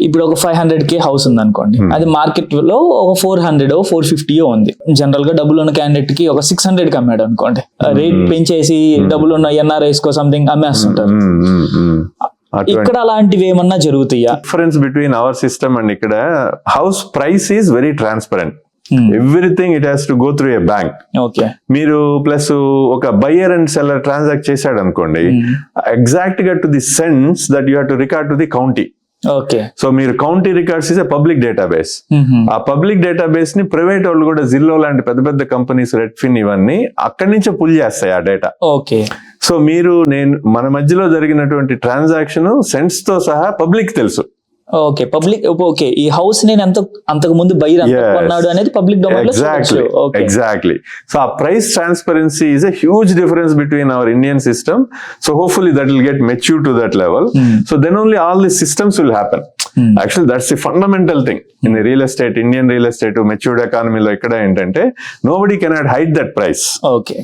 ఇప్పుడు ఒక 500K house ఉంది అనుకోండి, అది మార్కెట్ లో ఒక 400 450 ఉంది. జనరల్ గా డబ్బులు ఉన్న క్యాండిడేట్ కి ఒక 600 కి అమ్మాడు అనుకోండి, రేట్ పెంచేసి డబ్బులు ఉన్న ఎన్ఆర్ఐస్ కో సంథింగ్ అమ్మేస్తుంటారు. ఇక్కడ అలాంటివి ఏమన్నా జరుగుతాయా? Difference between our system and ఇక్కడ house price is very transparent. Everything it has to go through a bank. Okay, మీరు ప్లస్ ఒక బయ్యర్ అండ్ సెల్లర్ ట్రాన్సాక్ట్ చేశాడు అనుకోండి, ఎగ్జాక్ట్ గా to the sense that you have to record to the county. Okay, so మీరు county records is a public database. ఆ public database ని private వాళ్ళు కూడా జిల్లో లాంటి పెద్ద పెద్ద కంపెనీస్, రెడ్ఫిన్ ఇవన్నీ అక్కడి నుంచే పుల్ చేస్తాయి ఆ డేటా. ఓకే, సో మీరు మన మధ్యలో జరిగినటువంటి ట్రాన్సాక్షన్ సెంట్స్ తో సహా పబ్లిక్ తెలుసు. Okay, public. ఓకే, ఈ హౌస్ నేను అంతకు ముందు బయర్ కొన్నాడు అనేది పబ్లిక్ డొమైన్ లో. ఎగ్జాక్ట్లీ. సో ఆ price transparency is a huge difference between our Indian system. So hopefully that will get mature to that level. So then only all the systems will happen. Actually, that's the fundamental thing in the real estate, Indian real estate, matured economy lo ikkada entante nobody cannot hide that price. Okay.